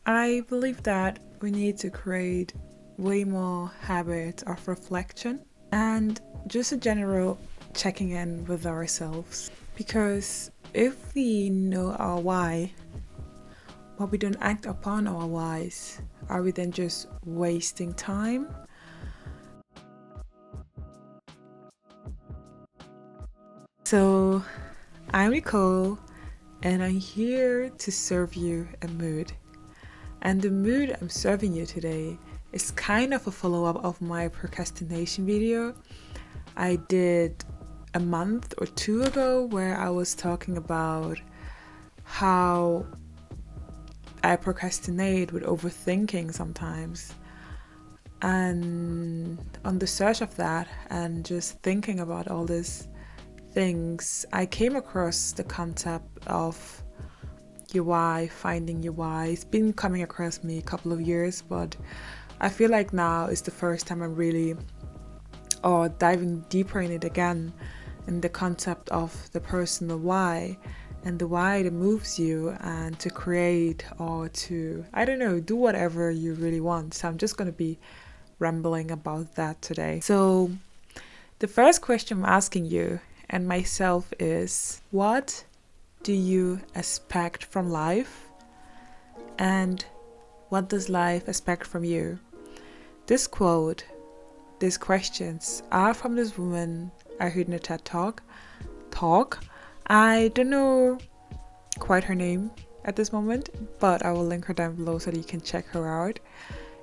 I believe that we need to create way more habits of reflection and just a general checking in with ourselves. Because if we know our why, but we don't act upon our whys, are we then just wasting time? So, I'm Nicole, and I'm here to serve you a mood. And the mood I'm serving you today is kind of a follow-up of my procrastination video I did a month or two ago, where I was talking about how I procrastinate with overthinking sometimes. And on the search of that and just thinking about all these things, I came across the concept of your why, finding your why. It's been coming across me a couple of years, but I feel like now is the first time I'm really diving deeper in it again, in the concept of the personal why and the why that moves you and to create or to, I don't know, do whatever you really want. So I'm just going to be rambling about that today. So the first question I'm asking you and myself is, what do you expect from life? And what does life expect from you? This quote, these questions are from this woman I heard in a TED Talk. I don't know quite her name at this moment, but I will link her down below so that you can check her out.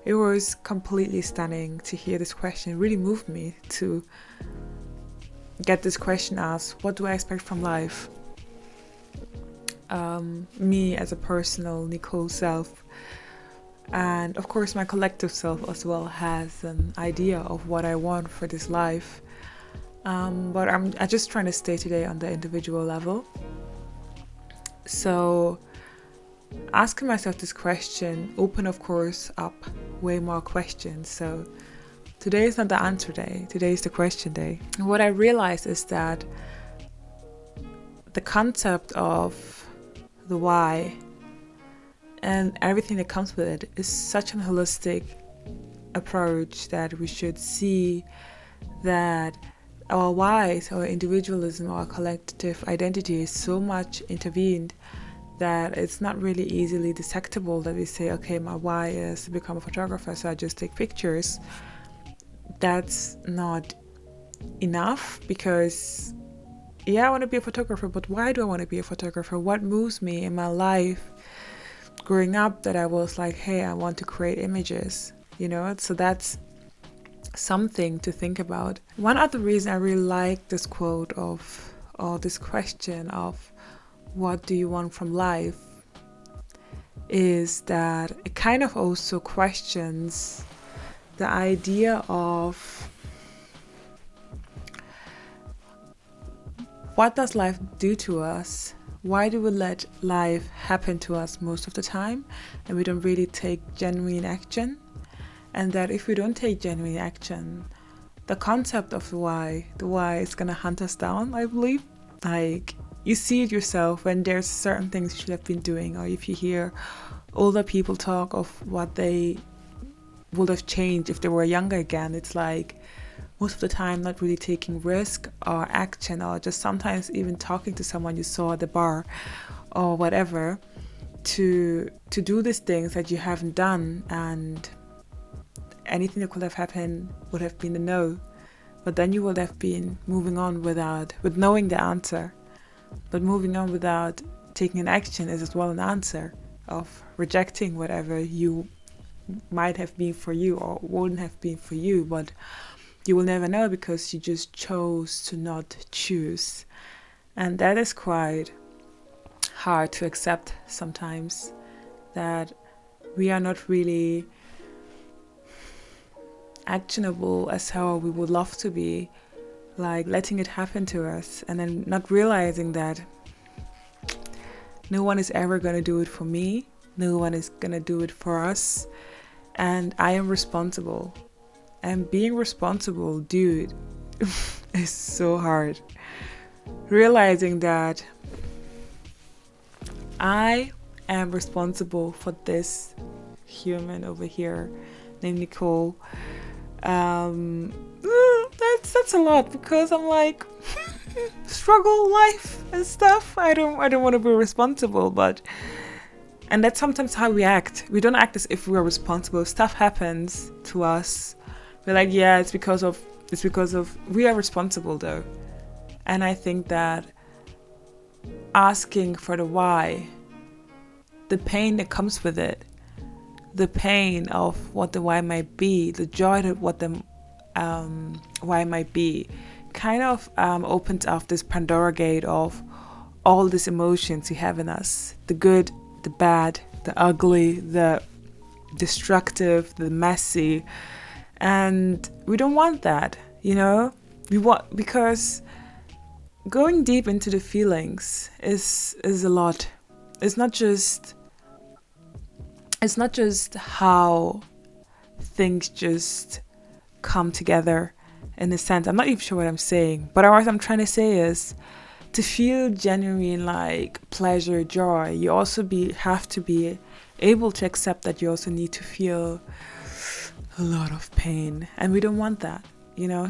It was completely stunning to hear this question. It really moved me to get this question asked. What do I expect from life? Me as a personal Nicole self, and of course my collective self as well, has an idea of what I want for this life. But I'm just trying to stay today on the individual level. So asking myself this question open, of course, up way more questions. So today is not the answer day. Today is the question day. And what I realized is that the concept of the why and everything that comes with it is such an holistic approach that we should see that our whys, our individualism, our collective identity is so much intervened that it's not really easily detectable that we say, okay, my why is to become a photographer, so I just take pictures. That's not enough, because I want to be a photographer, but why do I want to be a photographer? What moves me in my life growing up that I was like, hey, I want to create images, So that's something to think about. One other reason I really like this quote or this question of what do you want from life is that it kind of also questions the idea of what does life do to us? Why do we let life happen to us most of the time and we don't really take genuine action? And that if we don't take genuine action, the concept of the why is going to hunt us down, I believe. Like, you see it yourself when there's certain things you should have been doing, or if you hear older people talk of what they would have changed if they were younger again, it's like most of the time not really taking risk or action, or just sometimes even talking to someone you saw at the bar or whatever to do these things that you haven't done, and anything that could have happened would have been a no, but then you would have been moving on with knowing the answer. But moving on without taking an action is as well an answer of rejecting whatever you might have been for you or wouldn't have been for you, but you will never know because you just chose to not choose. And that is quite hard to accept sometimes, that we are not really actionable as how we would love to be, like letting it happen to us and then not realizing that no one is ever going to do it for me, no one is going to do it for us, and I am responsible. And being responsible, dude, is so hard. Realizing that I am responsible for this human over here named Nicole. That's a lot, because I'm like struggle life and stuff. I don't want to be responsible, and that's sometimes how we act. We don't act as if we are responsible. Stuff happens to us. We're like, yeah, it's because of we are responsible though. And I think that asking for the why, the pain that comes with it, the pain of what the why might be, the joy that what the why might be, kind of opens up this Pandora gate of all these emotions we have in us: the good, the bad, the ugly, the destructive, the messy. And we don't want that, because going deep into the feelings is a lot. It's not just how things just come together in a sense. I'm not even sure what I'm saying, but what I'm trying to say is, to feel genuine like pleasure, joy, you also have to be able to accept that you also need to feel a lot of pain, and we don't want that,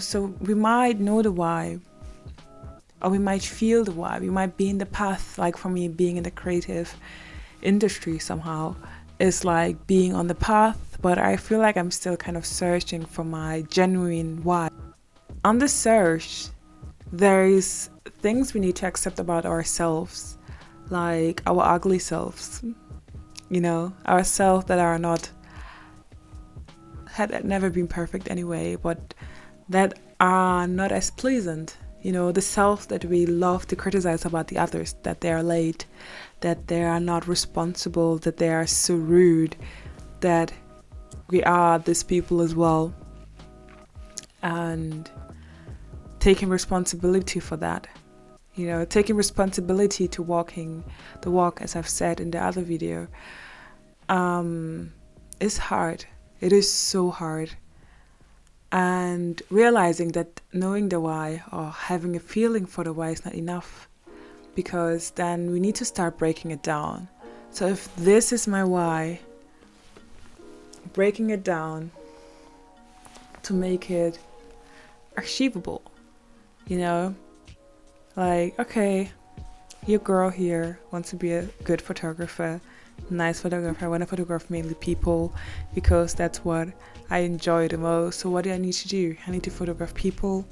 So we might know the why, or we might feel the why. We might be in the path, like for me, being in the creative industry somehow is like being on the path, but I feel like I'm still kind of searching for my genuine why. On the search, there is things we need to accept about ourselves, like our ugly selves, our selves that are had never been perfect anyway, but that are not as pleasant. The self that we love to criticize about the others, that they are late, that they are not responsible, that they are so rude, that we are these people as well. And taking responsibility for that, taking responsibility to walking the walk, as I've said in the other video, is hard. It is so hard. And realizing that knowing the why or having a feeling for the why is not enough, because then we need to start breaking it down. So if this is my why, breaking it down to make it achievable, like, okay, your girl here wants to be a good photographer, nice photographer. I want to photograph mainly people because that's what I enjoy the most. So what do I need to do? I need to photograph people.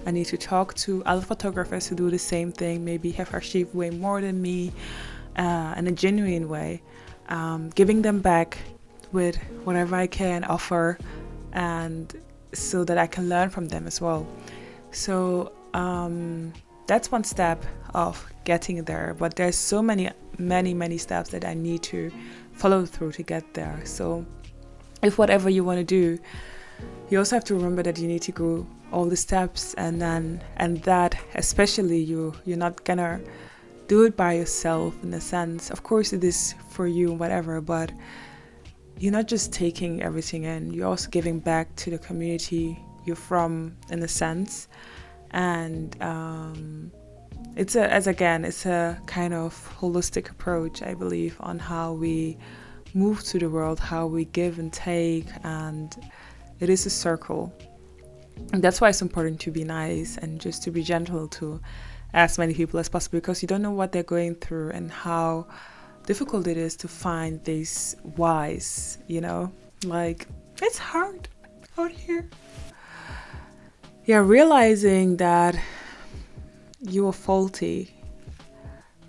I need to talk to other photographers who do the same thing, maybe have achieved way more than me, in a genuine way, giving them back with whatever I can offer, and so that I can learn from them as well. So that's one step of getting there, but there's so many steps that I need to follow through to get there. So if whatever you want to do, you also have to remember that you need to go all the steps, and that especially you're not gonna do it by yourself, in a sense. Of course it is for you, whatever, but you're not just taking everything in, you're also giving back to the community you're from, in a sense. And it's a kind of holistic approach, I believe, on how we move through the world, how we give and take, and it is a circle. And that's why it's important to be nice and just to be gentle to as many people as possible, because you don't know what they're going through and how difficult it is to find these whys, like, it's hard out here. Yeah, realizing that you are faulty,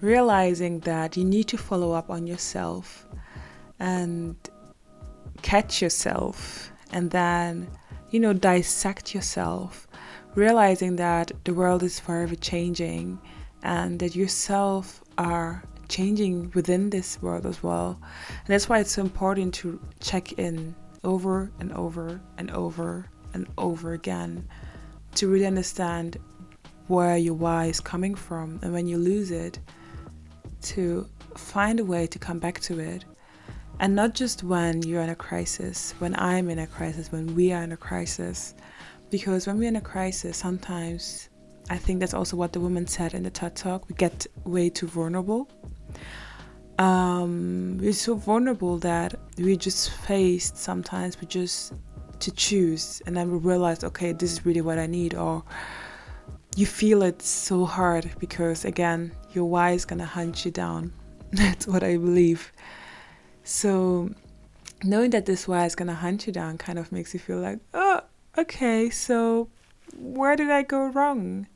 realizing that you need to follow up on yourself and catch yourself, and then, dissect yourself, realizing that the world is forever changing and that yourself are changing within this world as well. And that's why it's so important to check in over and over and over and over again, to really understand where your why is coming from, and when you lose it, to find a way to come back to it. And not just when you're in a crisis, when I'm in a crisis, when we are in a crisis. Because when we're in a crisis, sometimes, I think that's also what the woman said in the TED Talk, we get way too vulnerable. we're so vulnerable that we just faced sometimes we just to choose, and then we realize, okay, this is really what I need. Or you feel it so hard because, again, your why is gonna hunt you down. That's what I believe. So knowing that this why is gonna hunt you down kind of makes you feel like, oh, okay, so where did I go wrong?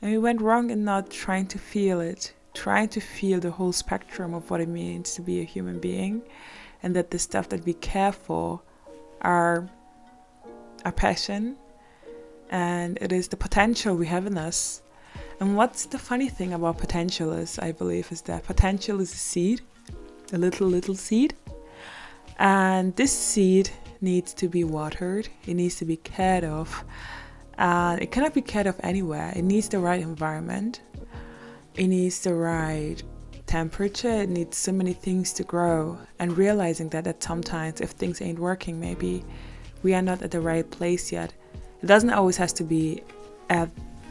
And we went wrong in not trying to feel it, trying to feel the whole spectrum of what it means to be a human being, and that the stuff that we care for are our passion, and it is the potential we have in us. And what's the funny thing about potential is, I believe, is that potential is a seed, a little seed. And this seed needs to be watered. It needs to be cared of. And it cannot be cared of anywhere. It needs the right environment. It needs the right temperature. It needs so many things to grow. And realizing that sometimes if things ain't working, maybe we are not at the right place yet. It doesn't always have to be at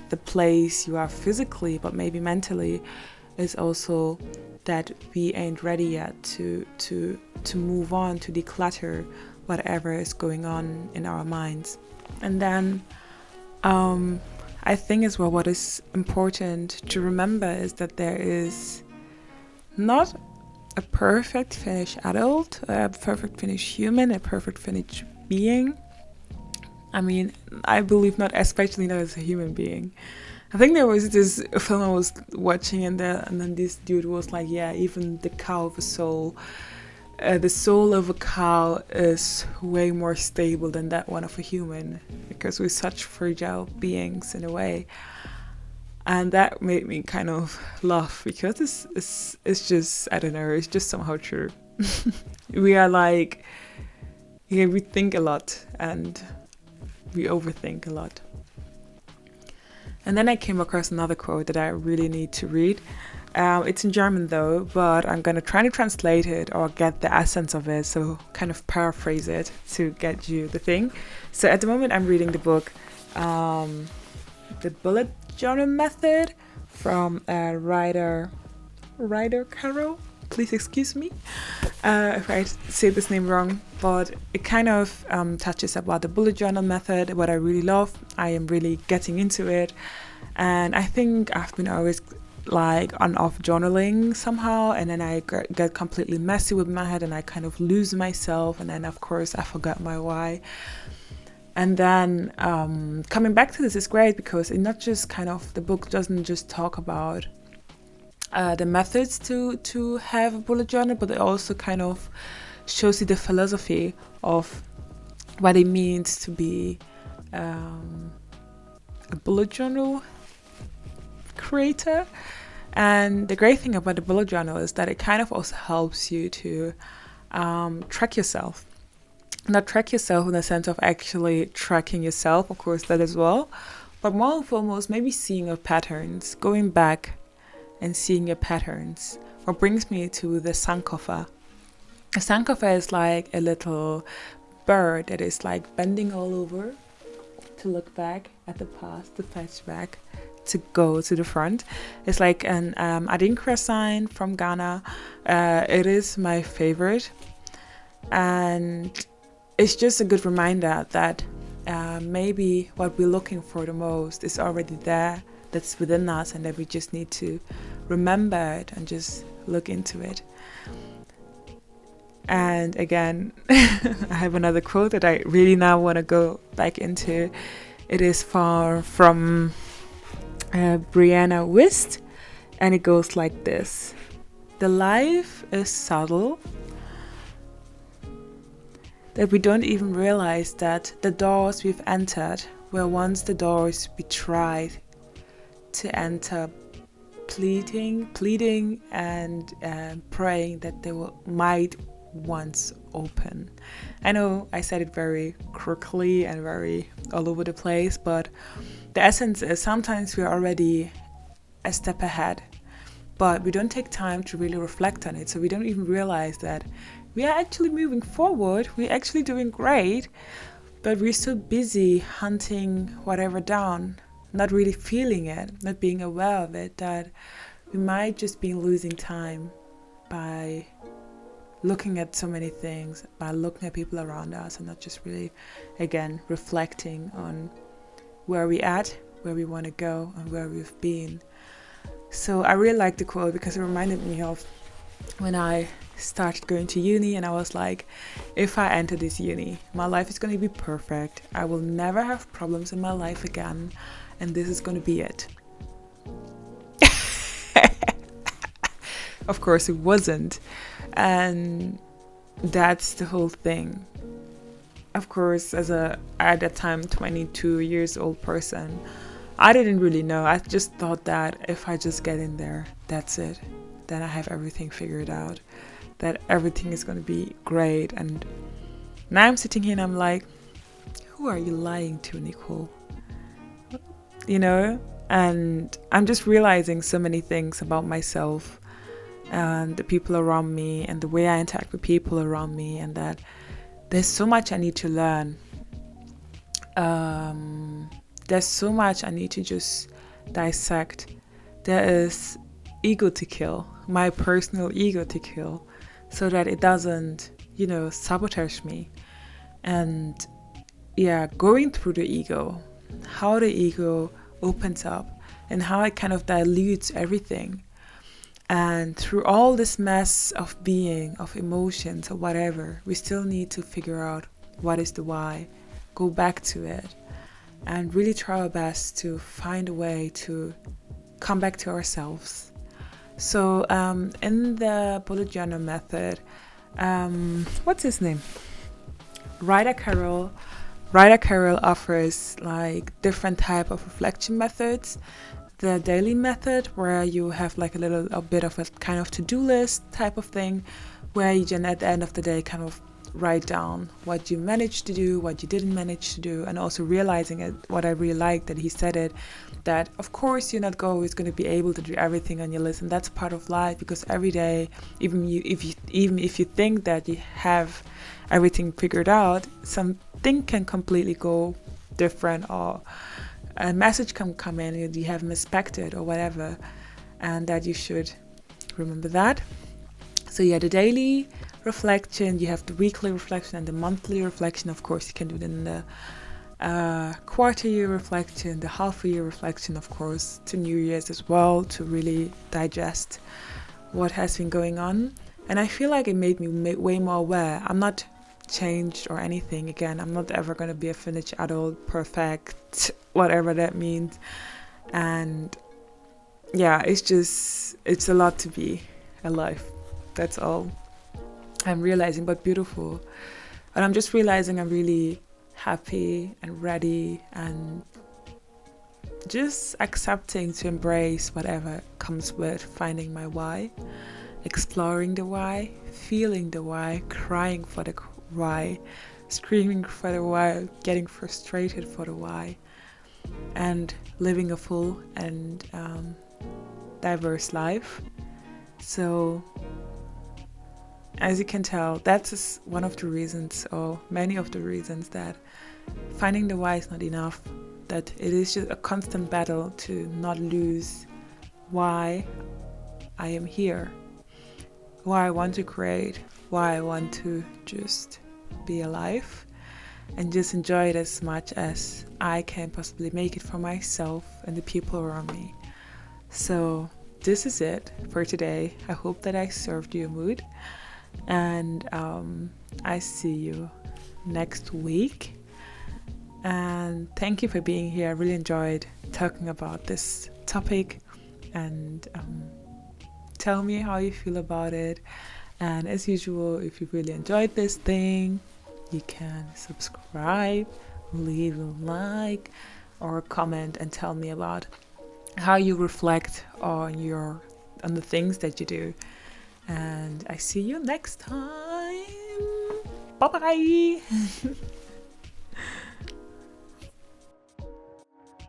the place you are physically, but maybe mentally. It's also that we ain't ready yet to move on, to declutter whatever is going on in our minds. And then I think as well what is important to remember is that there is not a perfect Finnish adult, a perfect Finnish human, a perfect Finnish being. I mean, I believe not, especially not as a human being. I think there was this film I was watching, and then this dude was like, yeah, even the cow of a soul, the soul of a cow is way more stable than that one of a human, because we're such fragile beings in a way. And that made me kind of laugh, because it's just, I don't know, it's just somehow true. We are like, yeah, we think a lot and we overthink a lot. And then I came across another quote that I really need to read. It's in German though, but I'm going to try to translate it or get the essence of it, so kind of paraphrase it to get you the thing. So at the moment I'm reading the book, The Bullet Journal Method from writer Carol. Please excuse me if I say this name wrong, but it kind of touches about the bullet journal method, what I really love. I am really getting into it, and I think I've been always like on-off journaling somehow, and then I get completely messy with my head and I kind of lose myself, and then of course I forgot my why. And then coming back to this is great, because it not just kind of, the book doesn't just talk about the methods to have a bullet journal, but it also kind of shows you the philosophy of what it means to be a bullet journal creator. And the great thing about the bullet journal is that it kind of also helps you to track yourself. Not track yourself in the sense of actually tracking yourself, of course, that as well, but more and foremost, maybe seeing your patterns, going back and seeing your patterns. What brings me to the Sankofa. A Sankofa is like a little bird that is like bending all over to look back at the past, to fetch back, to go to the front. It's like an Adinkra sign from Ghana. It is my favorite. And it's just a good reminder that maybe what we're looking for the most is already there, that's within us, and that we just need to remember it and just look into it. And again, I have another quote that I really now want to go back into. It is from Brianna Wist, and it goes like this: the life is subtle, that we don't even realize that the doors we've entered were once the doors we tried to enter, pleading and praying that they might once open. I know I said it very crookedly and very all over the place, but the essence is sometimes we're already a step ahead, but we don't take time to really reflect on it, so we don't even realize that we are actually moving forward, we're actually doing great, but we're so busy hunting whatever down, not really feeling it, not being aware of it, that we might just be losing time by looking at so many things, by looking at people around us and not just really, again, reflecting on where we at, where we want to go, and where we've been. So I really like the quote because it reminded me of when I started going to uni, and I was like, if I enter this uni, my life is going to be perfect. I will never have problems in my life again, and this is going to be it. Of course, it wasn't. And that's the whole thing. Of course, as at that time, 22 years old person, I didn't really know. I just thought that if I just get in there, that's it. Then I have everything figured out. That everything is going to be great. And now I'm sitting here and I'm like, who are you lying to, Nicole? You know? And I'm just realizing so many things about myself and the people around me and the way I interact with people around me, and that there's so much I need to learn. There's so much I need to just dissect. There is ego to kill, my personal ego to kill, so that it doesn't, sabotage me. And going through the ego, how the ego opens up and how it kind of dilutes everything. And through all this mess of being, of emotions or whatever, we still need to figure out what is the why, go back to it, and really try our best to find a way to come back to ourselves. So in the bullet journal method, what's his name? Ryder Carroll offers like different type of reflection methods. The daily method, where you have like a bit of a kind of to-do list type of thing, where you then at the end of the day kind of write down what you managed to do, what you didn't manage to do, and also realizing it. What I really liked that he said it, that of course you're not always going to be able to do everything on your list, and that's part of life, because every day, even if you think that you have everything figured out, something can completely go different, or a message can come in and you haven't expected or whatever, and that you should remember that. So the daily reflection, you have the weekly reflection and the monthly reflection. Of course, you can do it in the quarter year reflection, the half a year reflection, of course, to New Year's as well, to really digest what has been going on. And I feel like it made me way more aware. I'm not changed or anything. Again, I'm not ever going to be a Finnish adult, perfect, whatever that means. And it's a lot to be alive. That's all I'm realizing, but beautiful. And I'm just realizing I'm really happy and ready and just accepting to embrace whatever comes with finding my why, exploring the why, feeling the why, crying for the why, screaming for the why, getting frustrated for the why, and living a full and diverse life. So as you can tell, that's one of the reasons, or many of the reasons, that finding the why is not enough, that it is just a constant battle to not lose why I am here, why I want to create, why I want to just be alive and just enjoy it as much as I can possibly make it for myself and the people around me. So this is it for today. I hope that I served you a mood, and I see you next week. And thank you for being here. I really enjoyed talking about this topic, and tell me how you feel about it. And as usual, if you really enjoyed this thing, you can subscribe, leave a like or a comment, and tell me about how you reflect on the things that you do. And I see you next time. Bye bye.